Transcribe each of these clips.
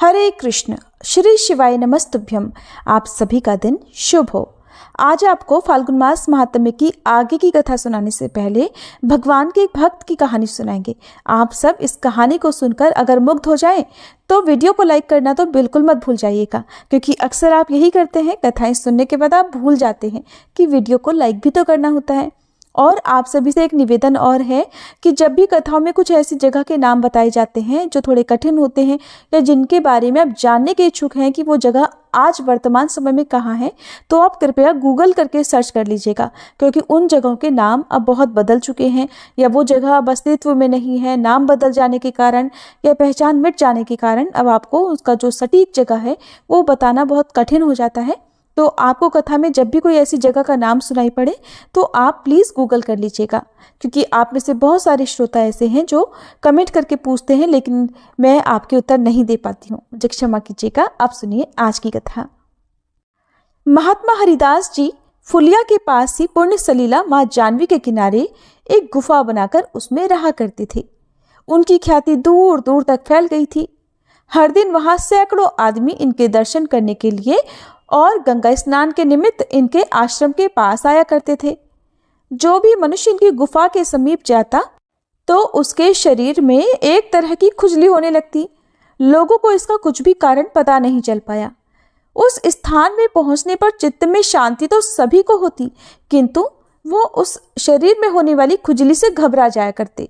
हरे कृष्ण, श्री शिवाय नमस्तुभ्यम। आप सभी का दिन शुभ हो। आज आपको फाल्गुन मास महात्म्य की आगे की कथा सुनाने से पहले भगवान के एक भक्त की कहानी सुनाएंगे। आप सब इस कहानी को सुनकर अगर मुग्ध हो जाएं तो वीडियो को लाइक करना तो बिल्कुल मत भूल जाइएगा, क्योंकि अक्सर आप यही करते हैं, कथाएं सुनने के बाद आप भूल जाते हैं कि वीडियो को लाइक भी तो करना होता है। और आप सभी से एक निवेदन और है कि जब भी कथाओं में कुछ ऐसी जगह के नाम बताए जाते हैं जो थोड़े कठिन होते हैं या जिनके बारे में आप जानने के इच्छुक हैं कि वो जगह आज वर्तमान समय में कहाँ है, तो आप कृपया गूगल करके सर्च कर लीजिएगा, क्योंकि उन जगहों के नाम अब बहुत बदल चुके हैं या वो जगह अब अस्तित्व में नहीं है। नाम बदल जाने के कारण या पहचान मिट जाने के कारण अब आपको उसका जो सटीक जगह है वो बताना बहुत कठिन हो जाता है। तो आपको कथा में जब भी कोई ऐसी जगह का नाम सुनाई पड़े तो आप प्लीज़ गूगल कर लीजिएगा, क्योंकि आप में से बहुत सारे श्रोता ऐसे हैं जो कमेंट करके पूछते हैं लेकिन मैं आपके उत्तर नहीं दे पाती हूँ, मुझे क्षमा कीजिएगा। आप सुनिए आज की कथा। महात्मा हरिदास जी फुलिया के पास ही पुण्य सलीला माँ जानवी के किनारे एक गुफा बनाकर उसमें रहा करते थे। उनकी ख्याति दूर दूर तक फैल गई थी। हर दिन वहाँ सैकड़ों आदमी इनके दर्शन करने के लिए और गंगा स्नान के निमित्त इनके आश्रम के पास आया करते थे। जो भी मनुष्य इनकी गुफा के समीप जाता तो उसके शरीर में एक तरह की खुजली होने लगती। लोगों को इसका कुछ भी कारण पता नहीं चल पाया। उस स्थान में पहुंचने पर चित्त में शांति तो सभी को होती, किंतु वो उस शरीर में होने वाली खुजली से घबरा जाया करते।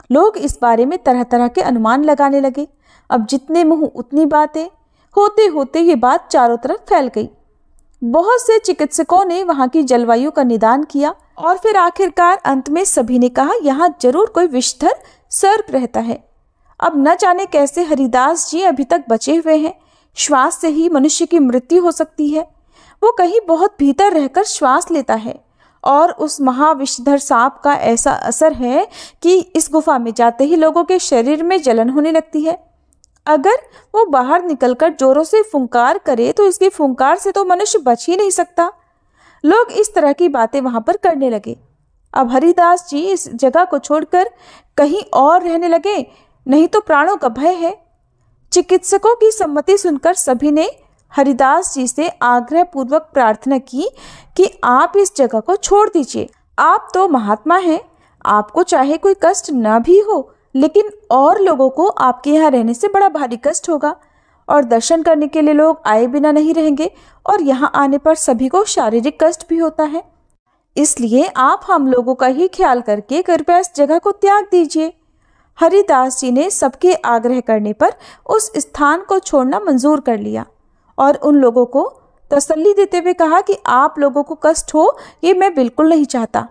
लोग इस बारे में तरह तरह के अनुमान लगाने लगे। अब जितने मुंह उतनी बातें, होते होते ये बात चारों तरफ फैल गई। बहुत से चिकित्सकों ने वहां की जलवायु का निदान किया और फिर आखिरकार अंत में सभी ने कहा यहाँ जरूर कोई विषधर सर्प रहता है। अब न जाने कैसे हरिदास जी अभी तक बचे हुए हैं। श्वास से ही मनुष्य की मृत्यु हो सकती है। वो कहीं बहुत भीतर रहकर श्वास लेता है और उस महाविषधर सांप का ऐसा असर है कि इस गुफा में जाते ही लोगों के शरीर में जलन होने लगती है। अगर वो बाहर निकलकर जोरों से फुंकार करे तो इसकी फुंकार से तो मनुष्य बच ही नहीं सकता। लोग इस तरह की बातें वहां पर करने लगे। अब हरिदास जी इस जगह को छोड़कर कहीं और रहने लगे, नहीं तो प्राणों का भय है। चिकित्सकों की सम्मति सुनकर सभी ने हरिदास जी से आग्रह पूर्वक प्रार्थना की कि आप इस जगह को छोड़ दीजिए। आप तो महात्मा हैं, आपको चाहे कोई कष्ट न भी हो, लेकिन और लोगों को आपके यहाँ रहने से बड़ा भारी कष्ट होगा और दर्शन करने के लिए लोग आए बिना नहीं रहेंगे और यहाँ आने पर सभी को शारीरिक कष्ट भी होता है। इसलिए आप हम लोगों का ही ख्याल करके कृपया इस जगह को त्याग दीजिए। हरिदास जी ने सबके आग्रह करने पर उस स्थान को छोड़ना मंजूर कर लिया और उन लोगों को तसल्ली देते हुए कहा कि आप लोगों को कष्ट हो ये मैं बिल्कुल नहीं चाहता।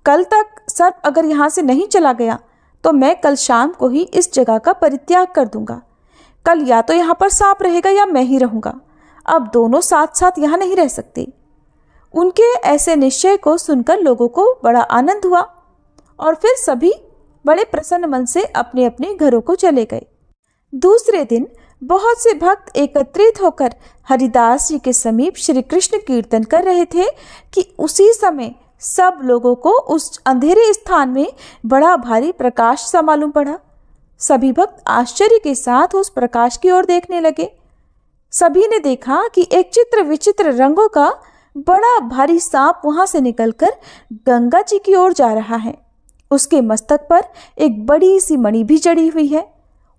कल तक सर्प अगर यहाँ से नहीं चला गया तो मैं कल शाम को ही इस जगह का परित्याग कर दूंगा। कल या तो यहाँ पर सांप रहेगा या मैं ही रहूंगा। अब दोनों साथ साथ यहाँ नहीं रह सकते। उनके ऐसे निश्चय को सुनकर लोगों को बड़ा आनंद हुआ और फिर सभी बड़े प्रसन्न मन से अपने अपने घरों को चले गए। दूसरे दिन बहुत से भक्त एकत्रित होकर हरिदास जी के समीप श्री कृष्ण कीर्तन कर रहे थे कि उसी समय सब लोगों को उस अंधेरे स्थान में बड़ा भारी प्रकाश सा मालूम पड़ा। सभी भक्त आश्चर्य के साथ उस प्रकाश की ओर देखने लगे। सभी ने देखा कि एक चित्र विचित्र रंगों का बड़ा भारी सांप वहां से निकलकर गंगा जी की ओर जा रहा है। उसके मस्तक पर एक बड़ी सी मणि भी जड़ी हुई है।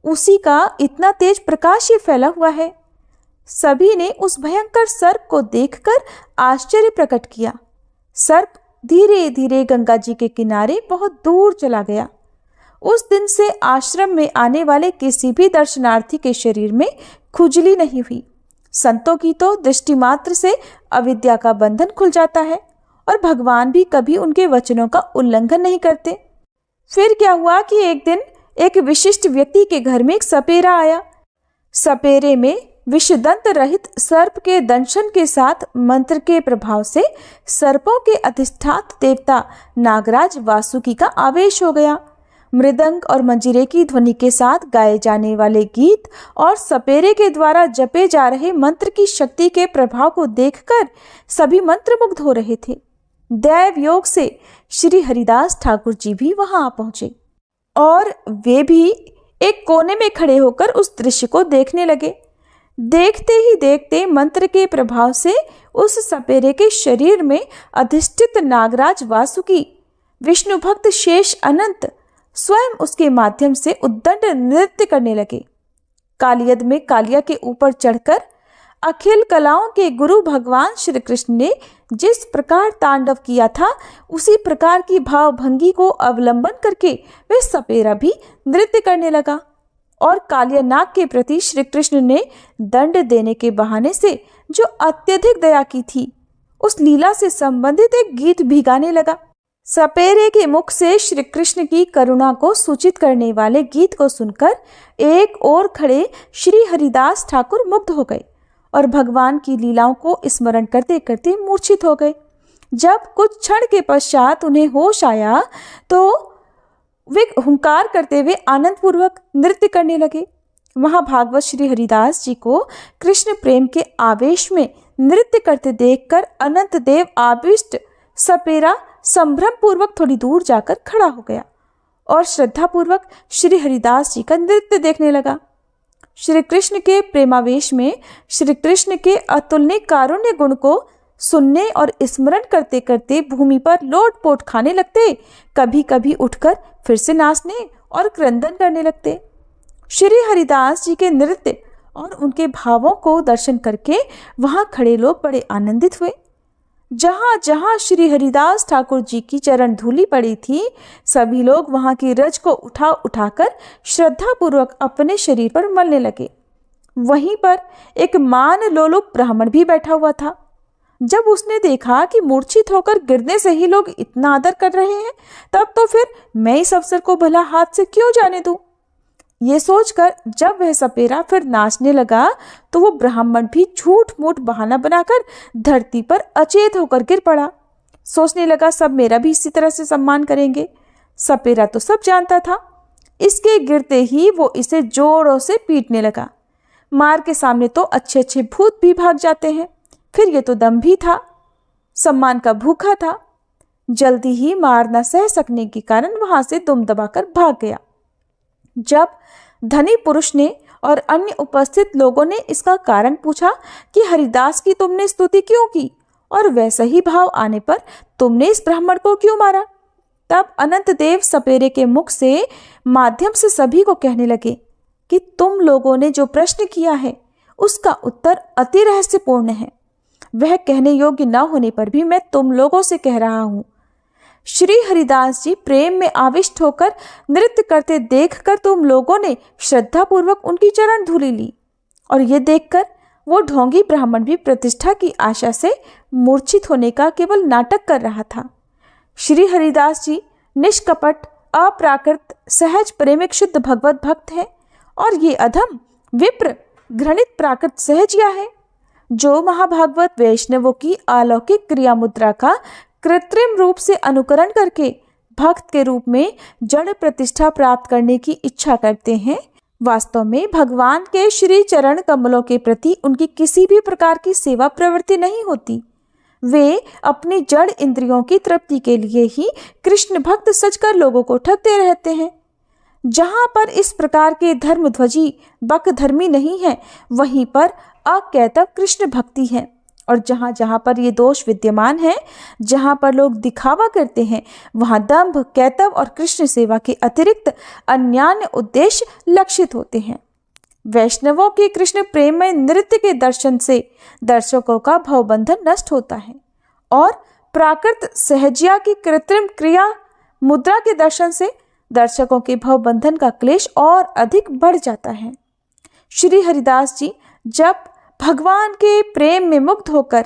उसी का इतना तेज प्रकाश ये फैला हुआ है। सभी ने उस भयंकर सर्प को देखकर आश्चर्य प्रकट किया। सर्प धीरे धीरे गंगा जी के किनारे बहुत दूर चला गया। उस दिन से आश्रम में आने वाले किसी भी दर्शनार्थी के शरीर में खुजली नहीं हुई। संतों की तो दृष्टि मात्र से अविद्या का बंधन खुल जाता है और भगवान भी कभी उनके वचनों का उल्लंघन नहीं करते। फिर क्या हुआ कि एक दिन एक विशिष्ट व्यक्ति के घर में एक सपेरा आया। सपेरे में विषदंत रहित सर्प के दंशन के साथ मंत्र के प्रभाव से सर्पों के अधिष्ठात देवता नागराज वासुकी का आवेश हो गया। मृदंग और मंजीरे की ध्वनि के साथ गाए जाने वाले गीत और सपेरे के द्वारा जपे जा रहे मंत्र की शक्ति के प्रभाव को देखकर सभी मंत्रमुग्ध हो रहे थे। दैव योग से श्री हरिदास ठाकुर जी भी वहां आ पहुंचे और वे भी एक कोने में खड़े होकर उस दृश्य को देखने लगे। देखते ही देखते मंत्र के प्रभाव से उस सपेरे के शरीर में अधिष्ठित नागराज वासुकी, विष्णु भक्त शेष अनंत स्वयं उसके माध्यम से उद्दंड नृत्य करने लगे। कालियद में कालिया के ऊपर चढ़कर अखिल कलाओं के गुरु भगवान श्री कृष्ण ने जिस प्रकार तांडव किया था, उसी प्रकार की भावभंगी को अवलंबन करके वह सपेरा भी नृत्य करने लगा। और कालिया नाग के प्रति श्री कृष्ण ने दंड देने के बहाने से जो अत्यधिक दया की थी, उस लीला से संबंधित एक गीत भी गाने लगा। सपेरे के मुख से श्री कृष्ण की करुणा को सूचित करने वाले गीत को सुनकर एक ओर खड़े श्री हरिदास ठाकुर मुग्ध हो गए और भगवान की लीलाओं को स्मरण करते करते मूर्छित हो गए। जब कुछ क्षण के पश्चात उन्हें होश आया तो वे हुंकार करते हुए आनंद पूर्वक नृत्य करने लगे। वहां भागवत श्री हरिदास जी को कृष्ण प्रेम के आवेश में नृत्य करते देखकर अनंत देव आविष्ट सपेरा संभ्रम पूर्वक थोड़ी दूर जाकर खड़ा हो गया और श्रद्धा पूर्वक श्री हरिदास जी का नृत्य देखने लगा। श्री कृष्ण के प्रेमावेश में श्री कृष्ण के अतुलनीय कारुण्य गुण को सुनने और स्मरण करते करते भूमि पर लोटपोट खाने लगते, कभी कभी उठकर फिर से नाचने और क्रंदन करने लगते। श्री हरिदास जी के नृत्य और उनके भावों को दर्शन करके वहां खड़े लोग बड़े आनंदित हुए। जहां जहां श्री हरिदास ठाकुर जी की चरण धूलि पड़ी थी, सभी लोग वहां की रज को उठा उठाकर श्रद्धा पूर्वक अपने शरीर पर मलने लगे। वहीं पर एक मान लोलुप ब्राह्मण भी बैठा हुआ था। जब उसने देखा कि मूर्छित होकर गिरने से ही लोग इतना आदर कर रहे हैं, तब तो फिर मैं इस अवसर को भला हाथ से क्यों जाने दूं? ये सोचकर जब वह सपेरा फिर नाचने लगा तो वो ब्राह्मण भी झूठ मूठ बहाना बनाकर धरती पर अचेत होकर गिर पड़ा। सोचने लगा सब मेरा भी इसी तरह से सम्मान करेंगे। सपेरा तो सब जानता था। इसके गिरते ही वो इसे जोरों से पीटने लगा। मार के सामने तो अच्छे अच्छे भूत भी भाग जाते हैं, फिर ये तो दम भी था, सम्मान का भूखा था। जल्दी ही मार न सह सकने के कारण वहां से दुम दबाकर भाग गया। जब धनी पुरुष ने और अन्य उपस्थित लोगों ने इसका कारण पूछा कि हरिदास की तुमने स्तुति क्यों की और वैसा ही भाव आने पर तुमने इस ब्राह्मण को क्यों मारा, तब अनंत देव सपेरे के मुख से माध्यम से सभी को कहने लगे कि तुम लोगों ने जो प्रश्न किया है उसका उत्तर अति रहस्यपूर्ण है। वह कहने योग्य न होने पर भी मैं तुम लोगों से कह रहा हूं। श्री हरिदास जी प्रेम में आविष्ट होकर नृत्य करते देखकर तुम लोगों ने श्रद्धा पूर्वक उनकी चरण धूलि ली, और ये देखकर वो ढोंगी ब्राह्मण भी प्रतिष्ठा की आशा से मूर्छित होने का केवल नाटक कर रहा था। श्री हरिदास जी निष्कपट, अप्राकृत, सहज प्रेमिक शुद्ध भगवत भक्त है, और ये अधम विप्र घृणित प्राकृत सहजिया है जो महाभागवत वैष्णवों की अलौकिक क्रिया मुद्रा का कृत्रिम रूप से अनुकरण करके भक्त के रूप में जड़ प्रतिष्ठा प्राप्त करने की इच्छा करते हैं। वास्तव में भगवान के श्री चरण कमलों के प्रति उनकी किसी भी प्रकार की सेवा प्रवृत्ति नहीं होती। वे अपनी जड़ इंद्रियों की तृप्ति के लिए ही कृष्ण भक्त सजकर लोगों को ठगते रहते हैं। जहां पर इस प्रकार के धर्मध्वजी बक धर्मी नहीं है, वहीं पर अकैतव कृष्ण भक्ति है, और जहां जहां पर ये दोष विद्यमान है, जहां पर लोग दिखावा करते हैं, वहां दंभ, कैतव और कृष्ण सेवा के अतिरिक्त अन्यान्य उद्देश्य लक्षित होते हैं। वैष्णवों के कृष्ण प्रेम में नृत्य के दर्शन से दर्शकों का भवबंधन नष्ट होता है, और प्राकृत सहजिया की कृत्रिम क्रिया मुद्रा के दर्शन से दर्शकों के भवबंधन का क्लेश और अधिक बढ़ जाता है। श्री हरिदास जी जब भगवान के प्रेम में मुग्ध होकर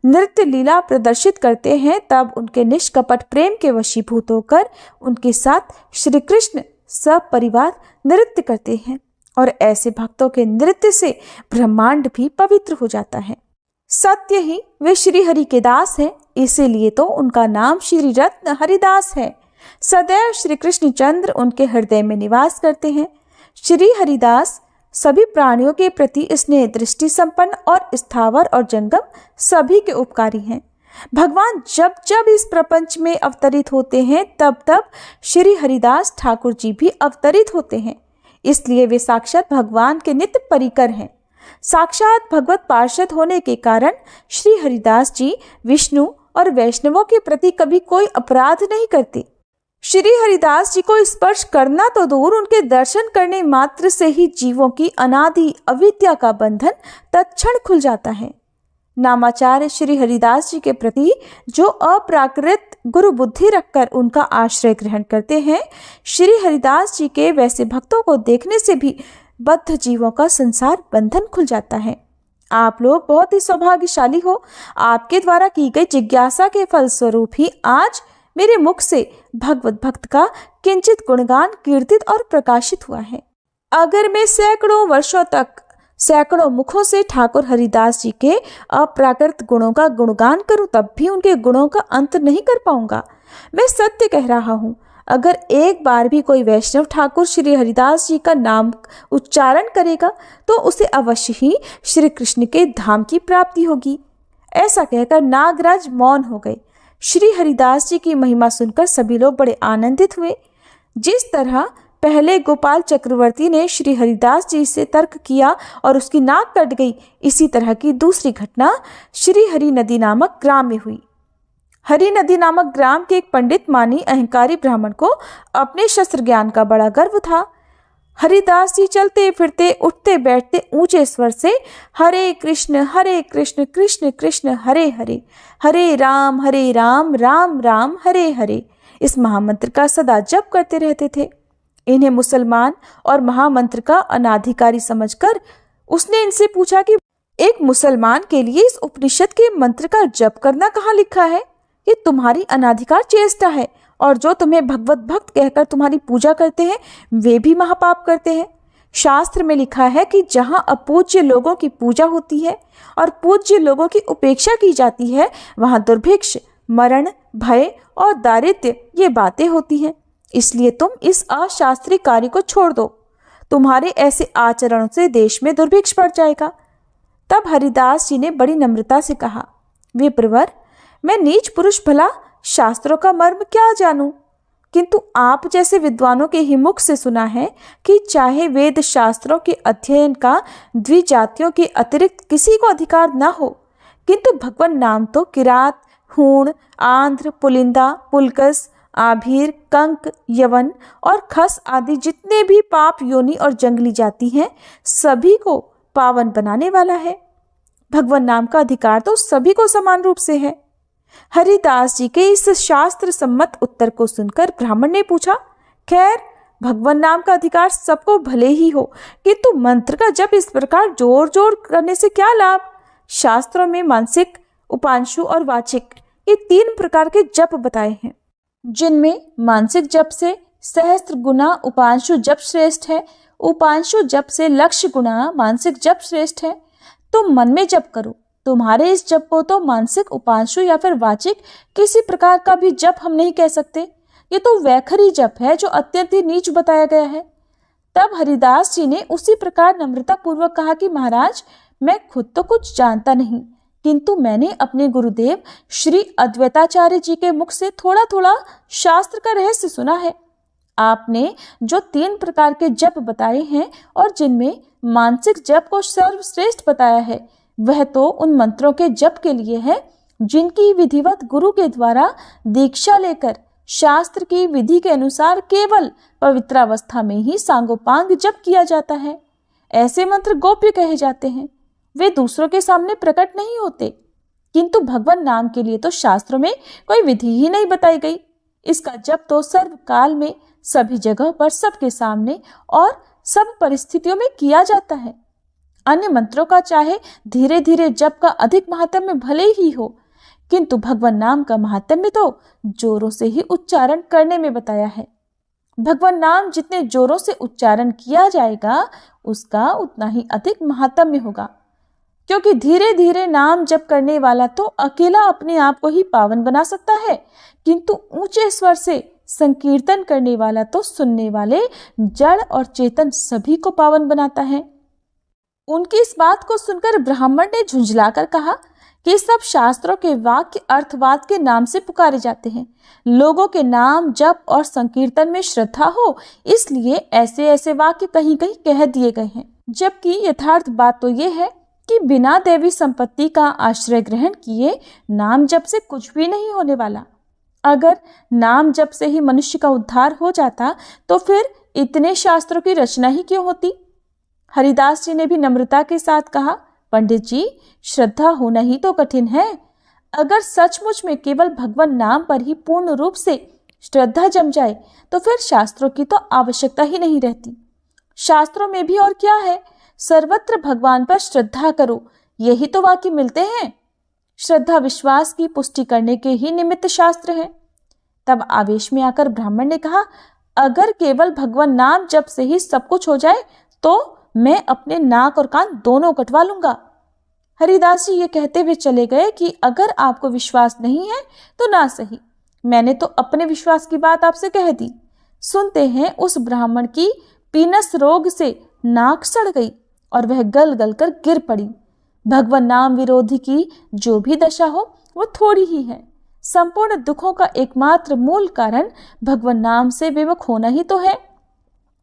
नृत्य लीला प्रदर्शित करते हैं, तब उनके निष्कपट प्रेम के वशीभूत होकर उनके साथ श्री कृष्ण सब परिवार नृत्य करते हैं, और ऐसे भक्तों के नृत्य से ब्रह्मांड भी पवित्र हो जाता है। सत्य ही वे श्री हरि के दास हैं, इसीलिए तो उनका नाम श्री रत्न हरिदास है। सदैव श्री कृष्ण चंद्र उनके हृदय में निवास करते हैं। श्री हरिदास सभी प्राणियों के प्रति स्नेह दृष्टि संपन्न और स्थावर और जंगम सभी के उपकारी हैं। भगवान जब जब इस प्रपंच में अवतरित होते हैं, तब तब श्री हरिदास ठाकुर जी भी अवतरित होते हैं। इसलिए वे साक्षात भगवान के नित्य परिकर हैं। साक्षात भगवत पार्षद होने के कारण श्री हरिदास जी विष्णु और वैष्णवों के प्रति कभी कोई अपराध नहीं करते। श्री हरिदास जी को स्पर्श करना तो दूर, उनके दर्शन करने मात्र से ही जीवों की अनादि अविद्या का बंधन तत्क्षण खुल जाता है। नामाचार्य श्री हरिदास जी के प्रति जो अप्राकृत गुरु बुद्धि रखकर उनका आश्रय ग्रहण करते हैं, श्री हरिदास जी के वैसे भक्तों को देखने से भी बद्ध जीवों का संसार बंधन खुल जाता है। आप लोग बहुत ही सौभाग्यशाली हो। आपके द्वारा की गई जिज्ञासा के फलस्वरूप ही आज मेरे मुख से भगवत भक्त का किंचित गुणगान कीर्तित और प्रकाशित हुआ है। अगर मैं सैकड़ों वर्षों तक सैकड़ों मुखों से ठाकुर हरिदास जी के अप्राकृत गुणों का गुणगान करूं, तब भी उनके गुणों का अंत नहीं कर पाऊंगा। मैं सत्य कह रहा हूं, अगर एक बार भी कोई वैष्णव ठाकुर श्री हरिदास जी का नाम उच्चारण करेगा तो उसे अवश्य ही श्री कृष्ण के धाम की प्राप्ति होगी। ऐसा कहकर नागराज मौन हो गए। श्री हरिदास जी की महिमा सुनकर सभी लोग बड़े आनंदित हुए। जिस तरह पहले गोपाल चक्रवर्ती ने श्री हरिदास जी से तर्क किया और उसकी नाक कट गई, इसी तरह की दूसरी घटना श्री हरि नदी नामक ग्राम में हुई। हरि नदी नामक ग्राम के एक पंडित मानी अहंकारी ब्राह्मण को अपने शस्त्र ज्ञान का बड़ा गर्व था। हरिदास जी चलते फिरते उठते बैठते ऊंचे स्वर से हरे कृष्ण कृष्ण कृष्ण हरे हरे, हरे राम राम राम हरे हरे, इस महामंत्र का सदा जप करते रहते थे। इन्हें मुसलमान और महामंत्र का अनाधिकारी समझकर उसने इनसे पूछा कि एक मुसलमान के लिए इस उपनिषद के मंत्र का जप करना कहाँ लिखा है? ये तुम्हारी अनाधिकार चेष्टा है, और जो तुम्हें भगवत भक्त कहकर तुम्हारी पूजा करते हैं वे भी महापाप करते हैं। शास्त्र में लिखा है कि जहाँ अपूज्य लोगों की पूजा होती है और पूज्य लोगों की उपेक्षा की जाती है, वहाँ दुर्भिक्ष, मरण, भय और दारिद्र्य ये बातें होती हैं। इसलिए तुम इस अशास्त्रीय कार्य को छोड़ दो। तुम्हारे ऐसे आचरण से देश में दुर्भिक्ष बढ़ जाएगा। तब हरिदास जी ने बड़ी नम्रता से कहा, विप्रवर, मैं नीच पुरुष भला शास्त्रों का मर्म क्या जानूं? किंतु आप जैसे विद्वानों के ही मुख से सुना है कि चाहे वेद शास्त्रों के अध्ययन का द्विजातियों के अतिरिक्त किसी को अधिकार न हो, किंतु भगवान नाम तो किरात, हूण, आंध्र, पुलिंदा, पुलकस, आभीर, कंक, यवन और खस आदि जितने भी पाप योनि और जंगली जाति हैं, सभी को पावन बनाने वाला है। भगवान नाम का अधिकार तो सभी को समान रूप से है। हरिदास जी के इस शास्त्र सम्मत उत्तर को सुनकर ब्राह्मण ने पूछा, खैर भगवान नाम का अधिकार सबको भले ही हो, किंतु मंत्र का जप इस प्रकार जोर जोर करने से क्या लाभ? शास्त्रों में मानसिक, उपांशु और वाचिक ये 3 प्रकार के जप बताए हैं, जिनमें मानसिक जप से सहस्त्र गुना उपांशु जप श्रेष्ठ है, उपांशु जप से लक्ष्य गुना मानसिक जप श्रेष्ठ है। तुम मन में जप करो। तुम्हारे इस जप को तो मानसिक, उपांशु या फिर वाचिक किसी प्रकार का भी जप हम नहीं कह सकते। ये तो वैखरी जप है जो अत्यंत ही नीच बताया गया है। तब हरिदास जी ने उसी प्रकार नम्रता पूर्वक कहा कि महाराज, मैं खुद तो कुछ जानता नहीं, किंतु मैंने अपने गुरुदेव श्री अद्वैताचार्य जी के मुख से थोड़ा थोड़ा शास्त्र का रहस्य सुना है। आपने जो 3 प्रकार के जप बताए हैं और जिनमें मानसिक जप को सर्वश्रेष्ठ बताया है, वह तो उन मंत्रों के जप के लिए है जिनकी विधिवत गुरु के द्वारा दीक्षा लेकर शास्त्र की विधि के अनुसार केवल पवित्रावस्था में ही सांगोपांग जप किया जाता है। ऐसे मंत्र गोप्य कहे जाते हैं, वे दूसरों के सामने प्रकट नहीं होते। किंतु भगवान नाम के लिए तो शास्त्रों में कोई विधि ही नहीं बताई गई। इसका जप तो सर्वकाल में, सभी जगह पर, सबके सामने और सब परिस्थितियों में किया जाता है। अन्य मंत्रों का चाहे धीरे धीरे जप का अधिक महात्म्य भले ही हो, किंतु भगवान नाम का महात्म्य तो जोरों से ही उच्चारण करने में बताया है। भगवान नाम जितने जोरों से उच्चारण किया जाएगा, उसका उतना ही अधिक महात्म्य होगा, क्योंकि धीरे धीरे नाम जप करने वाला तो अकेला अपने आप को ही पावन बना सकता है, किंतु ऊंचे स्वर से संकीर्तन करने वाला तो सुनने वाले जड़ और चेतन सभी को पावन बनाता है। उनकी इस बात को सुनकर ब्राह्मण ने झुंझलाकर कहा ये सब शास्त्रों के वाक्य अर्थवाद के नाम से पुकारे जाते हैं। लोगों के नाम जप और संकीर्तन में श्रद्धा हो, इसलिए ऐसे ऐसे वाक्य कहीं कहीं कह दिए गए हैं। जबकि यथार्थ बात तो ये है कि बिना देवी संपत्ति का आश्रय ग्रहण किए नाम जप से कुछ भी नहीं होने वाला। अगर नाम जप से ही मनुष्य का उद्धार हो जाता तो फिर इतने शास्त्रों की रचना ही क्यों होती। हरिदास जी ने भी नम्रता के साथ कहा, पंडित जी, श्रद्धा होना ही तो कठिन है। अगर सचमुच में केवल भगवान नाम पर ही पूर्ण रूप से श्रद्धा जम जाए तो फिर शास्त्रों की तो आवश्यकता ही नहीं रहती। शास्त्रों में भी और क्या है, सर्वत्र भगवान पर श्रद्धा करो, यही तो वाक्य मिलते हैं। श्रद्धा विश्वास की पुष्टि करने के ही निमित्त शास्त्र हैं। तब आवेश में आकर ब्राह्मण ने कहा, अगर केवल भगवान नाम जप से ही सब कुछ हो जाए तो मैं अपने नाक और कान दोनों कटवा लूंगा। हरिदास जी ये कहते हुए चले गए कि अगर आपको विश्वास नहीं है तो ना सही, मैंने तो अपने विश्वास की बात आपसे कह दी। सुनते हैं उस ब्राह्मण की पीनस रोग से नाक सड़ गई और वह गल गल कर गिर पड़ी। भगवान नाम विरोधी की जो भी दशा हो वो थोड़ी ही है। संपूर्ण दुखों का एकमात्र मूल कारण भगवान नाम से विमुख होना ही तो है।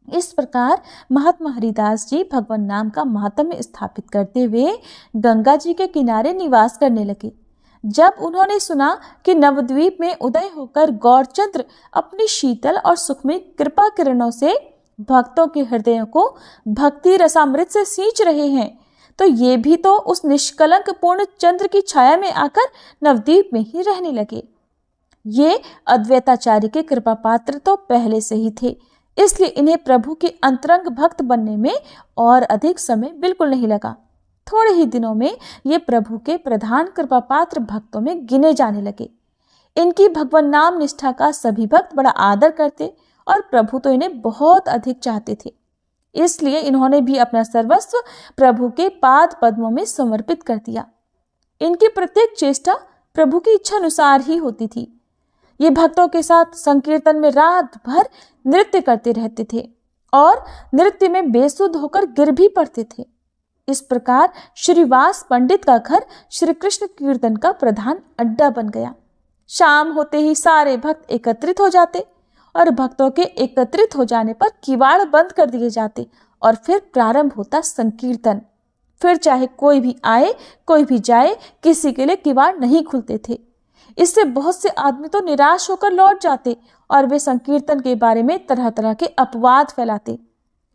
इस प्रकार महात्मा हरिदास जी भगवान नाम का महात्म्य स्थापित करते हुए गंगा जी के किनारे निवास करने लगे। जब उन्होंने सुना कि नवद्वीप में उदय होकर गौरचंद्र अपनी शीतल और सुखमय कृपा किरणों से भक्तों के हृदयों को भक्ति रसामृत से सींच रहे हैं, तो ये भी तो उस निष्कलंक पूर्ण चंद्र की छाया में आकर नवद्वीप में ही रहने लगे। ये अद्वैताचार्य के कृपा पात्र तो पहले से ही थे, इसलिए इन्हें प्रभु के अंतरंग भक्त बनने में और अधिक समय बिल्कुल नहीं लगा। थोड़े ही दिनों में ये प्रभु के प्रधान कृपा पात्र भक्तों में गिने जाने लगे। इनकी भगवान नाम निष्ठा का सभी भक्त बड़ा आदर करते और प्रभु तो इन्हें बहुत अधिक चाहते थे। इसलिए इन्होंने भी अपना सर्वस्व प्रभु के पाद पद्मों में समर्पित कर दिया। इनकी प्रत्येक चेष्टा प्रभु की इच्छा अनुसार ही होती थी। ये भक्तों के साथ संकीर्तन में रात भर नृत्य करते रहते थे और नृत्य में बेसुध होकर गिर भी पड़ते थे। इस प्रकार श्रीवास पंडित का घर श्री कृष्ण कीर्तन का प्रधान अड्डा बन गया। शाम होते ही सारे भक्त एकत्रित हो जाते और भक्तों के एकत्रित हो जाने पर किवाड़ बंद कर दिए जाते और फिर प्रारंभ होता संकीर्तन। फिर चाहे कोई भी आए कोई भी जाए, किसी के लिए किवाड़ नहीं खुलते थे। इससे बहुत से आदमी तो निराश होकर लौट जाते और वे संकीर्तन के बारे में तरह तरह के अपवाद फैलाते।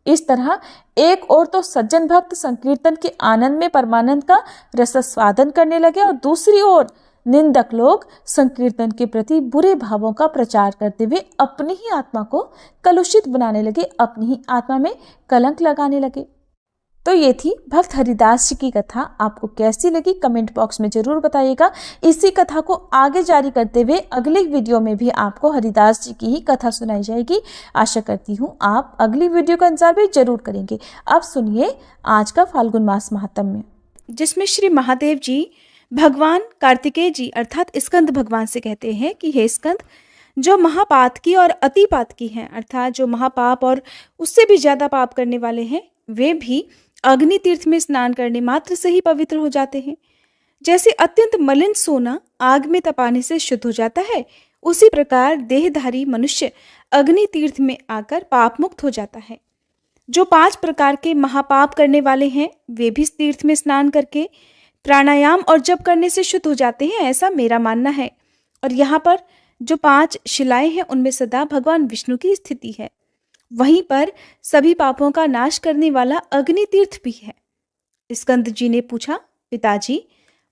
इस तरह एक ओर तो सज्जन भक्त संकीर्तन के आनंद में परमानंद का रसस्वादन करने लगे और दूसरी ओर निंदक लोग संकीर्तन के प्रति बुरे भावों का प्रचार करते हुए अपनी ही आत्मा को कलुषित बनाने लगे, अपनी ही आत्मा में कलंक लगाने लगे। तो ये थी भक्त हरिदास जी की कथा। आपको कैसी लगी कमेंट बॉक्स में जरूर बताइएगा। इसी कथा को आगे जारी करते हुए अगली वीडियो में भी आपको हरिदास जी की ही कथा सुनाई जाएगी। आशा करती हूँ आप अगली वीडियो का इंतजार भी जरूर करेंगे। अब सुनिए आज का फाल्गुन मास महात्म्य, जिसमें श्री महादेव जी भगवान कार्तिकेय जी अर्थात स्कंद भगवान से कहते हैं कि हे स्कंद, जो महापातकी और अतिपातकी हैं अर्थात जो महापाप और उससे भी ज्यादा पाप करने वाले हैं, वे भी अग्नि तीर्थ में स्नान करने मात्र से ही पवित्र हो जाते हैं। जैसे अत्यंत मलिन सोना आग में तपाने से शुद्ध हो जाता है, उसी प्रकार देहधारी मनुष्य अग्नि तीर्थ में आकर पाप मुक्त हो जाता है। जो 5 प्रकार के महापाप करने वाले हैं, वे भी इस तीर्थ में स्नान करके प्राणायाम और जप करने से शुद्ध हो जाते हैं, ऐसा मेरा मानना है। और यहाँ पर जो 5 शिलाएं हैं, उनमें सदा भगवान विष्णु की स्थिति है। वहीं पर सभी पापों का नाश करने वाला अग्नि तीर्थ भी है। स्कंद जी ने पूछा, पिताजी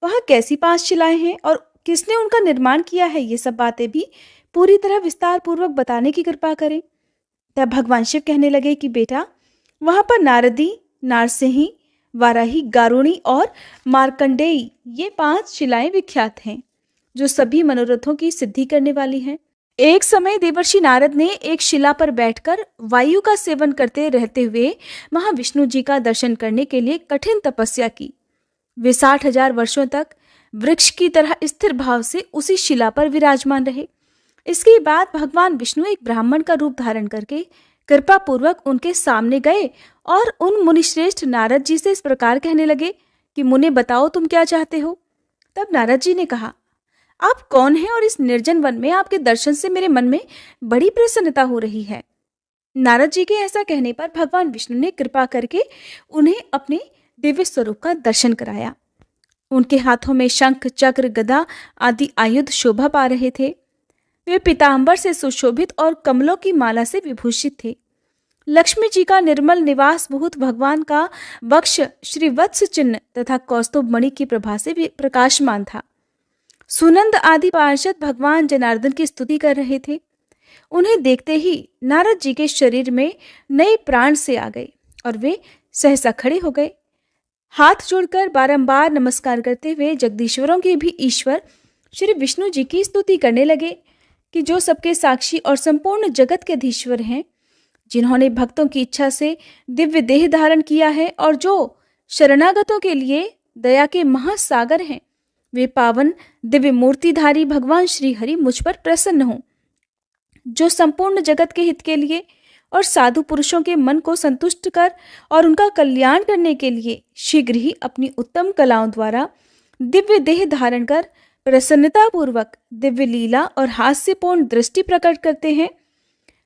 वहाँ कैसी 5 शिलाएं हैं और किसने उनका निर्माण किया है, ये सब बातें भी पूरी तरह विस्तार पूर्वक बताने की कृपा करें। तब भगवान शिव कहने लगे कि बेटा, वहाँ पर नारदी, नारसिंही, वाराही, गारुणी और मार्कंडेयी ये 5 शिलाएं विख्यात हैं, जो सभी मनोरथों की सिद्धि करने वाली हैं। एक समय देवर्षि नारद ने एक शिला पर बैठकर वायु का सेवन करते रहते हुए महाविष्णु जी का दर्शन करने के लिए कठिन तपस्या की। वे 60,000 वर्षों तक वृक्ष की तरह स्थिर भाव से उसी शिला पर विराजमान रहे। इसके बाद भगवान विष्णु एक ब्राह्मण का रूप धारण करके कृपा पूर्वक उनके सामने गए और उन मुनिश्रेष्ठ नारद जी से इस प्रकार कहने लगे कि मुने बताओ तुम क्या चाहते हो। तब नारद जी ने कहा, आप कौन हैं और इस निर्जन वन में आपके दर्शन से मेरे मन में बड़ी प्रसन्नता हो रही है। नारद जी के ऐसा कहने पर भगवान विष्णु ने कृपा करके उन्हें अपने दिव्य स्वरूप का दर्शन कराया। उनके हाथों में शंख, चक्र, गदा आदि आयुध शोभा पा रहे थे। वे पीतांबर से सुशोभित और कमलों की माला से विभूषित थे। लक्ष्मी जी का निर्मल निवास बहुत भगवान का वक्ष श्री वत्स चिन्ह तथा कौस्तुभ मणि की प्रभा से प्रकाशमान था। सुनंद आदि पार्षद भगवान जनार्दन की स्तुति कर रहे थे। उन्हें देखते ही नारद जी के शरीर में नए प्राण से आ गए और वे सहसा खड़े हो गए। हाथ जोड़कर बारंबार नमस्कार करते हुए जगदीश्वरों के भी ईश्वर श्री विष्णु जी की स्तुति करने लगे कि जो सबके साक्षी और संपूर्ण जगत के अधीश्वर हैं, जिन्होंने भक्तों की इच्छा से दिव्य देह धारण किया है और जो शरणागतों के लिए दया के महासागर हैं, वे पावन दिव्य मूर्तिधारी भगवान श्री हरि मुझ पर प्रसन्न हों, जो संपूर्ण जगत के हित के लिए और साधु पुरुषों के मन को संतुष्ट कर और उनका कल्याण करने के लिए शीघ्र ही अपनी उत्तम कलाओं द्वारा दिव्य देह धारण कर प्रसन्नता पूर्वक दिव्य लीला और हास्यपूर्ण दृष्टि प्रकट करते हैं।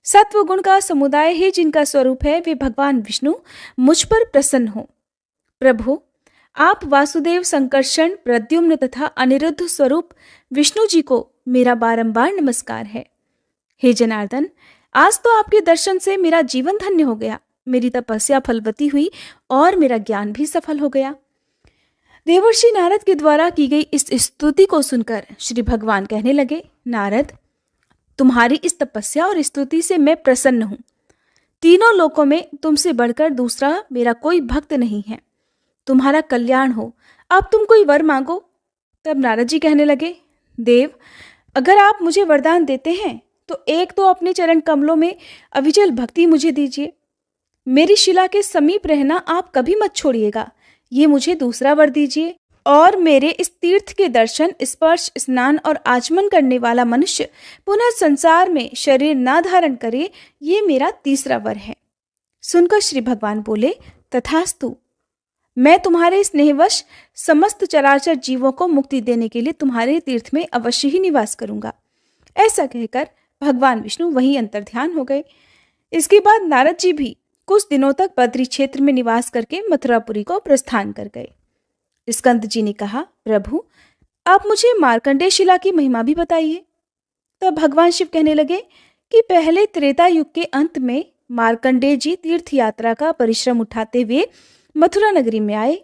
सत्व गुण का समुदाय ही जिनका स्वरूप है, वे भगवान विष्णु मुझ पर प्रसन्न हो। प्रभु, आप वासुदेव, संकर्षण, प्रद्युम्न तथा अनिरुद्ध स्वरूप विष्णु जी को मेरा बारंबार नमस्कार है। हे जनार्दन, आज तो आपके दर्शन से मेरा जीवन धन्य हो गया, मेरी तपस्या फलवती हुई और मेरा ज्ञान भी सफल हो गया। देवर्षि नारद के द्वारा की गई इस स्तुति को सुनकर श्री भगवान कहने लगे, नारद, तुम्हारी इस तपस्या और स्तुति से मैं प्रसन्न हूं। तीनों लोकों में तुमसे बढ़कर दूसरा मेरा कोई भक्त नहीं है। तुम्हारा कल्याण हो, अब तुम कोई वर मांगो। तब नारद जी कहने लगे, देव, अगर आप मुझे वरदान देते हैं तो एक तो अपने चरण कमलों में अविचल भक्ति मुझे दीजिए। मेरी शिला के समीप रहना आप कभी मत छोड़िएगा, ये मुझे दूसरा वर दीजिए। और मेरे इस तीर्थ के दर्शन, स्पर्श, स्नान और आचमन करने वाला मनुष्य पुनः संसार में शरीर ना धारण करे, ये मेरा तीसरा वर है। सुनकर श्री भगवान बोले, तथास्तु। मैं तुम्हारे स्नेहवश समस्त चराचर जीवों को मुक्ति देने के लिए तुम्हारे तीर्थ में अवश्य ही निवास करूंगा। ऐसा कहकर भगवान विष्णु वहीं अंतर्ध्यान हो गए। इसके बाद नारद जी भी कुछ दिनों तक बद्री क्षेत्र में निवास करके मथुरापुरी को प्रस्थान कर गए। स्कंद जी ने कहा, प्रभु, आप मुझे मार्कंडेय शिला की महिमा भी बताइए। तब भगवान शिव कहने लगे कि पहले त्रेता युग के अंत में मार्कंडेय जी तीर्थ यात्रा का परिश्रम उठाते हुए मथुरा नगरी में आए।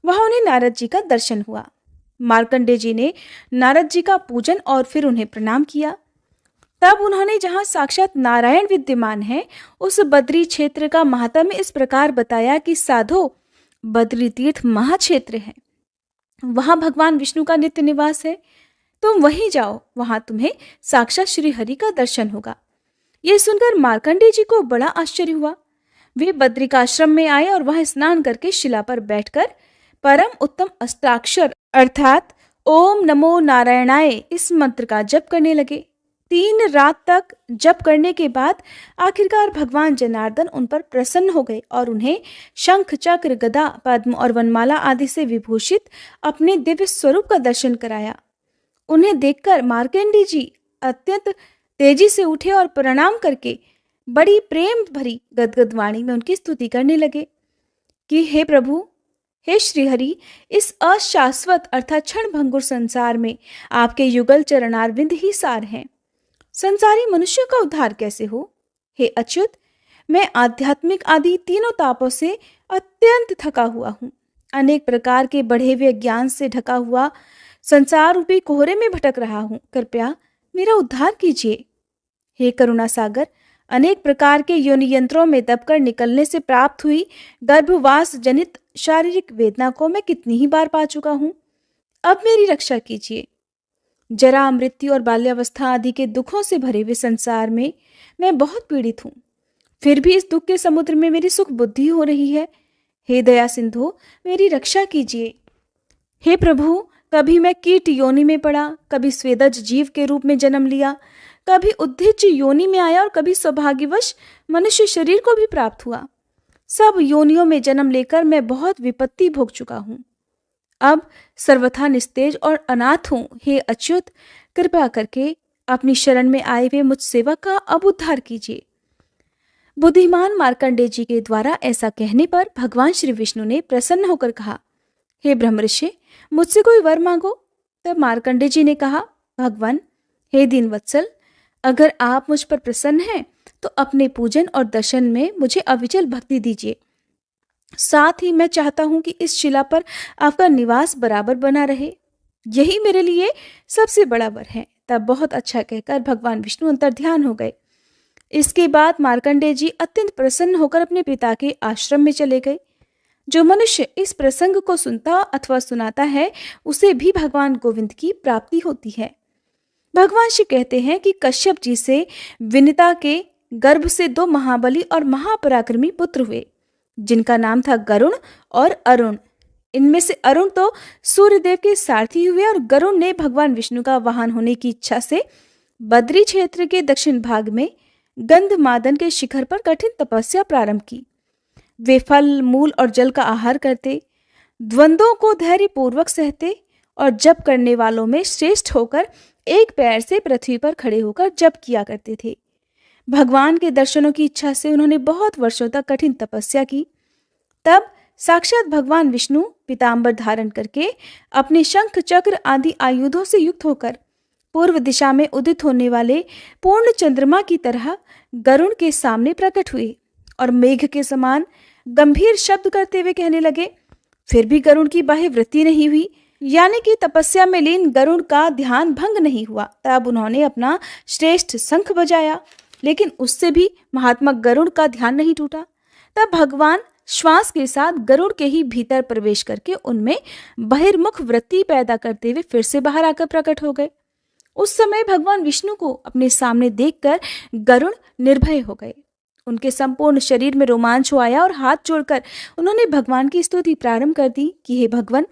वहां उन्हें नारद जी का दर्शन हुआ। मार्कंडेय जी ने नारद जी का पूजन और फिर उन्हें प्रणाम किया। तब उन्होंने जहां साक्षात नारायण विद्यमान है, उस बद्री क्षेत्र का महात्म्य इस प्रकार बताया कि साधो, बद्री तीर्थ महाक्षेत्र है, वहां भगवान विष्णु का नित्य निवास है। तुम वहीं जाओ, वहां तुम्हें साक्षात श्री हरि का दर्शन होगा। यह सुनकर मार्कंडेय जी को बड़ा आश्चर्य हुआ। वे बद्रिकाश्रम में आए और वहां स्नान करके शिला पर बैठकर परम उत्तम अष्टाक्षर अर्थात ओम नमो नारायणाय इस मंत्र का जप करने लगे। 3 रात तक जप करने के बाद आखिरकार भगवान जनार्दन उन पर प्रसन्न हो गए और उन्हें शंख, चक्र, गदा, पद्म और वनमाला आदि से विभूषित अपने दिव्य स्वरूप का दर्शन कराया। उन्हें देखकर मार्कंडेय जी अत्यंत तेजी से उठे और प्रणाम करके बड़ी प्रेम भरी गदगद वाणी में उनकी स्तुति करने लगे कि हे प्रभु, हे श्रीहरि, इस अशाश्वत अर्थात क्षण भंगुर संसार में आपके युगल चरणारविंद ही सार हैं। संसारी मनुष्य का उद्धार कैसे हो? हे अच्युत, मैं आध्यात्मिक आदि तीनों तापों से अत्यंत थका हुआ हूँ। अनेक प्रकार के बढ़े हुए ज्ञान से ढका हुआ संसार रूपी कोहरे में भटक रहा हूँ। कृपया मेरा उद्धार कीजिए। हे करुणा सागर, अनेक प्रकार के योनि यंत्रों में दबकर निकलने से प्राप्त हुई गर्भवास जनित शारीरिक वेदना को मैं कितनी ही बार पा चुका हूँ। अब मेरी रक्षा कीजिए। जरा, मृत्यु और बाल्यावस्था आदि के दुखों से भरे हुए संसार में मैं बहुत पीड़ित हूँ। फिर भी इस दुख के समुद्र में मेरी सुख बुद्धि हो रही है। हे दया सिंधु, मेरी रक्षा कीजिए। हे प्रभु, कभी मैं कीट योनि में पड़ा, कभी स्वेदज जीव के रूप में जन्म लिया, कभी उद्भिज योनि में आया और कभी सौभाग्यवश मनुष्य शरीर को भी प्राप्त हुआ। सब योनियों में जन्म लेकर मैं बहुत विपत्ति भोग चुका हूँ। अब सर्वथा निस्तेज और अनाथ हूं। हे अच्युत, कृपा करके अपनी शरण में आए हुए मुझ सेवक का अब उद्धार कीजिए। बुद्धिमान मार्कंडेय जी के द्वारा ऐसा कहने पर भगवान श्री विष्णु ने प्रसन्न होकर कहा, हे ब्रह्मर्षि, मुझसे कोई वर मांगो। तब मार्कंडेय जी ने कहा, भगवान, हे दीनवत्सल, अगर आप मुझ पर प्रसन्न हैं तो अपने पूजन और दर्शन में मुझे अविचल भक्ति दीजिए। साथ ही मैं चाहता हूं कि इस शिला पर आपका निवास बराबर बना रहे। यही मेरे लिए सबसे बड़ा वर है। तब बहुत अच्छा कहकर भगवान विष्णु अंतर्ध्यान हो गए। इसके बाद मार्कंडेय जी अत्यंत प्रसन्न होकर अपने पिता के आश्रम में चले गए। जो मनुष्य इस प्रसंग को सुनता अथवा सुनाता है, उसे भी भगवान गोविंद की प्राप्ति होती है। भगवान शिव कहते हैं कि कश्यप जी से विनिता के गर्भ से 2 महाबली और महापराक्रमी पुत्र हुए, जिनका नाम था गरुण और अरुण। इनमें से अरुण तो सूर्यदेव के सारथी हुए और गरुण ने भगवान विष्णु का वाहन होने की इच्छा से बद्री क्षेत्र के दक्षिण भाग में गंधमादन के शिखर पर कठिन तपस्या प्रारंभ की। वे फल, मूल और जल का आहार करते, द्वंद्वों को धैर्यपूर्वक सहते और जप करने वालों में श्रेष्ठ होकर एक पैर से पृथ्वी पर खड़े होकर जप किया करते थे। भगवान के दर्शनों की इच्छा से उन्होंने बहुत वर्षों तक कठिन तपस्या की। तब साक्षात भगवान विष्णु पीतांबर धारण करके अपने शंख, चक्र आदि आयुधों से युक्त होकर पूर्व दिशा में उदित होने वाले पूर्ण चंद्रमा की तरह गरुण के सामने प्रकट हुए और मेघ के समान गंभीर शब्द करते हुए कहने लगे। फिर भी गरुण की बाह्य वृत्ति नहीं हुई, यानी कि तपस्या में लीन गरुण का ध्यान भंग नहीं हुआ। तब उन्होंने अपना श्रेष्ठ शंख बजाया, लेकिन उससे भी महात्मा गरुड़ का ध्यान नहीं टूटा। तब भगवान श्वास के साथ गरुड़ के ही भीतर प्रवेश करके उनमें बहिर्मुख वृत्ति पैदा करते हुए फिर से बाहर आकर प्रकट हो गए। उस समय भगवान विष्णु को अपने सामने देखकर गरुड़ निर्भय हो गए। उनके संपूर्ण शरीर में रोमांच आया और हाथ जोड़कर उन्होंने भगवान की स्तुति प्रारंभ कर दी कि हे भगवान,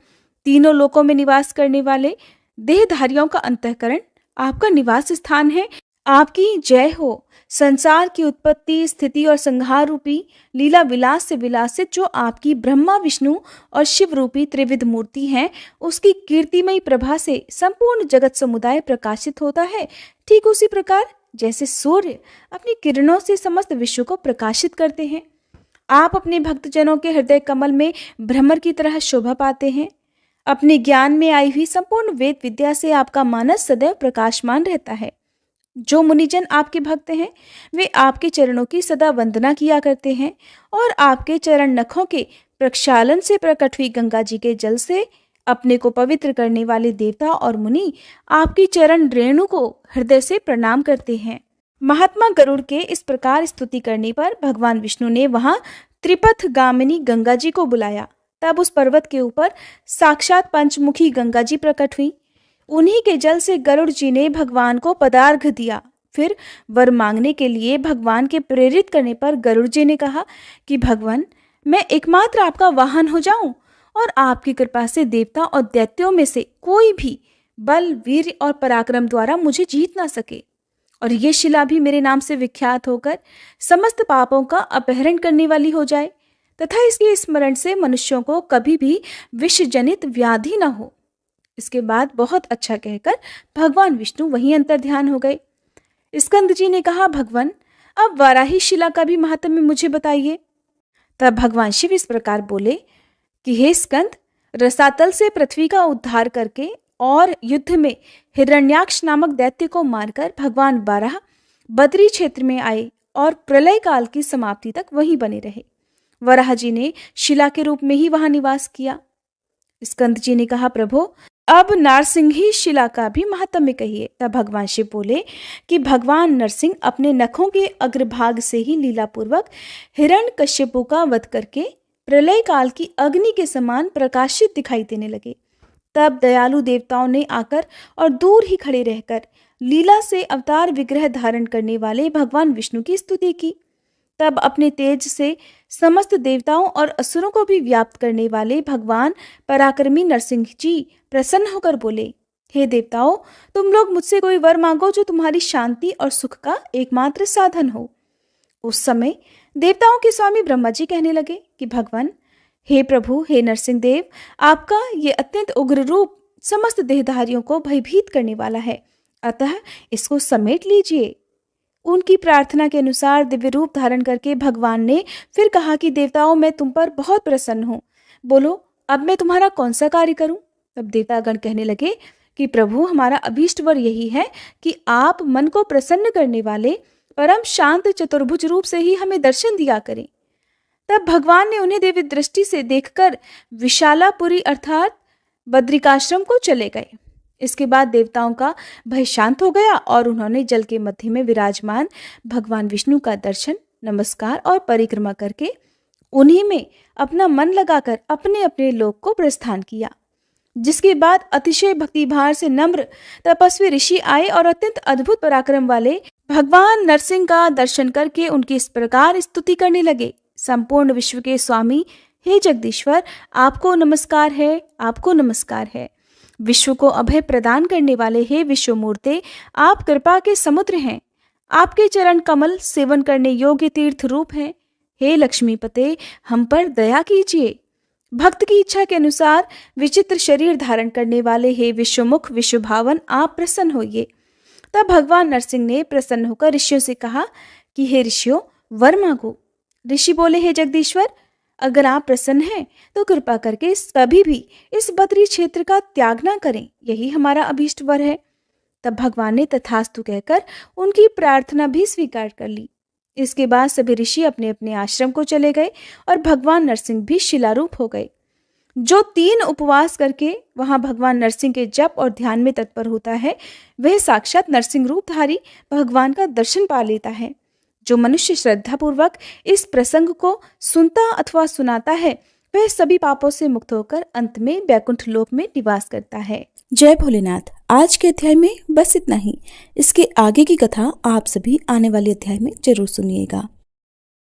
तीनों लोकों में निवास करने वाले देहधारियों का अंतःकरण आपका निवास स्थान है। आपकी जय हो। संसार की उत्पत्ति, स्थिति और संहार रूपी लीला विलास से विलासित जो आपकी ब्रह्मा, विष्णु और शिव रूपी त्रिविध मूर्ति है, उसकी कीर्तिमयी प्रभा से संपूर्ण जगत समुदाय प्रकाशित होता है। ठीक उसी प्रकार जैसे सूर्य अपनी किरणों से समस्त विश्व को प्रकाशित करते हैं, आप अपने भक्तजनों के हृदय कमल में भ्रमर की तरह शोभा पाते हैं। अपने ज्ञान में आई हुई संपूर्ण वेद विद्या से आपका मानस सदैव प्रकाशमान रहता है। जो मुनिजन आपके भक्त हैं, वे आपके चरणों की सदा वंदना किया करते हैं और आपके चरण नखों के प्रक्षालन से प्रकट हुई गंगा जी के जल से अपने को पवित्र करने वाले देवता और मुनि आपकी चरण रेणु को हृदय से प्रणाम करते हैं। महात्मा गरुड़ के इस प्रकार स्तुति करने पर भगवान विष्णु ने वहां त्रिपथ गामिनी गंगा जी को बुलाया। तब उस पर्वत के ऊपर साक्षात पंचमुखी गंगा जी प्रकट हुई। उन्हीं के जल से गरुड़ जी ने भगवान को पदार्घ दिया। फिर वर मांगने के लिए भगवान के प्रेरित करने पर गरुड़ जी ने कहा कि भगवान, मैं एकमात्र आपका वाहन हो जाऊं और आपकी कृपा से देवता और दैत्यों में से कोई भी बल, वीर और पराक्रम द्वारा मुझे जीत ना सके, और ये शिला भी मेरे नाम से विख्यात होकर समस्त पापों का अपहरण करने वाली हो जाए तथा इसके स्मरण से मनुष्यों को कभी भी विष जनित व्याधि न हो। इसके बाद बहुत अच्छा कहकर भगवान विष्णु वहीं अंतर्ध्यान हो गए। स्कंद जी ने कहा, भगवान, अब वाराही शिला का भी महात्म्य मुझे बताइए। तब भगवान शिव इस प्रकार बोले कि हे स्कंद, रसातल से पृथ्वी का उद्धार करके और युद्ध में हिरण्याक्ष नामक दैत्य को मारकर भगवान वाराह बद्री क्षेत्र में आए और प्रलय काल की समाप्ति तक वहीं बने रहे। वराह जी ने शिला के रूप में ही वहां निवास किया। स्कंद जी ने कहा, प्रभु, अब नारसिंही शिला का भी महात्म्य कहिए। तब भगवान शिव बोले कि भगवान नरसिंह अपने नखों के अग्रभाग से ही लीलापूर्वक हिरण्यकश्यपु का वध करके प्रलय काल की अग्नि के समान प्रकाशित दिखाई देने लगे। तब दयालु देवताओं ने आकर और दूर ही खड़े रहकर लीला से अवतार विग्रह धारण करने वाले भगवान विष्णु की स्तुति की। तब अपने तेज से समस्त देवताओं और असुरों को भी व्याप्त करने वाले भगवान पराक्रमी नरसिंह जी प्रसन्न होकर बोले, हे देवताओं, तुम लोग मुझसे कोई वर मांगो जो तुम्हारी शांति और सुख का एकमात्र साधन हो। उस समय देवताओं के स्वामी ब्रह्मा जी कहने लगे कि भगवान, हे प्रभु, हे नरसिंह देव, आपका ये अत्यंत उग्र रूप समस्त देहधारियों को भयभीत करने वाला है, अतः इसको समेट लीजिए। उनकी प्रार्थना के अनुसार दिव्य रूप धारण करके भगवान ने फिर कहा कि देवताओं, मैं तुम पर बहुत प्रसन्न हूँ, बोलो अब मैं तुम्हारा कौन सा कार्य करूं? तब देवतागण कहने लगे कि प्रभु, हमारा अभीष्ट वर यही है कि आप मन को प्रसन्न करने वाले परम शांत चतुर्भुज रूप से ही हमें दर्शन दिया करें। तब भगवान ने उन्हें दिव्य दृष्टि से देखकर विशालापुरी अर्थात बद्रिकाश्रम को चले गए। इसके बाद देवताओं का भय शांत हो गया और उन्होंने जल के मध्य में विराजमान भगवान विष्णु का दर्शन, नमस्कार और परिक्रमा करके उन्हीं में अपना मन लगाकर अपने अपने लोक को प्रस्थान किया। जिसके बाद अतिशय भक्तिभार से नम्र तपस्वी ऋषि आए और अत्यंत अद्भुत पराक्रम वाले भगवान नरसिंह का दर्शन करके उनकी इस प्रकार स्तुति करने लगे। संपूर्ण विश्व के स्वामी, हे जगदीश्वर, आपको नमस्कार है, आपको नमस्कार है। विश्व को अभय प्रदान करने वाले हे विश्वमूर्ते, आप कृपा के समुद्र हैं। आपके चरण कमल सेवन करने योग्य तीर्थ रूप हैं। हे लक्ष्मीपते, हम पर दया कीजिए। भक्त की इच्छा के अनुसार विचित्र शरीर धारण करने वाले हे विश्वमुख विश्वभावन, आप प्रसन्न होइए। तब भगवान नरसिंह ने प्रसन्न होकर ऋषियों से कहा कि हे ऋषियों, वर मांगो। ऋषि बोले, हे जगदीश्वर, अगर आप प्रसन्न हैं तो कृपा करके कभी भी इस बद्री क्षेत्र का त्याग ना करें, यही हमारा अभीष्ट वर है। तब भगवान ने तथास्तु कहकर उनकी प्रार्थना भी स्वीकार कर ली। इसके बाद सभी ऋषि अपने अपने आश्रम को चले गए और भगवान नरसिंह भी शिलारूप हो गए। जो 3 उपवास करके वहां भगवान नरसिंह के जप और ध्यान में तत्पर होता है, वह साक्षात नरसिंह रूपधारी भगवान का दर्शन पा लेता है। जो मनुष्य श्रद्धापूर्वक इस प्रसंग को सुनता अथवा सुनाता है, वह सभी पापों से मुक्त होकर अंत में वैकुंठ लोक में निवास करता है। जय भोलेनाथ। आज के अध्याय में बस इतना ही। इसके आगे की कथा आप सभी आने वाले अध्याय में जरूर सुनिएगा।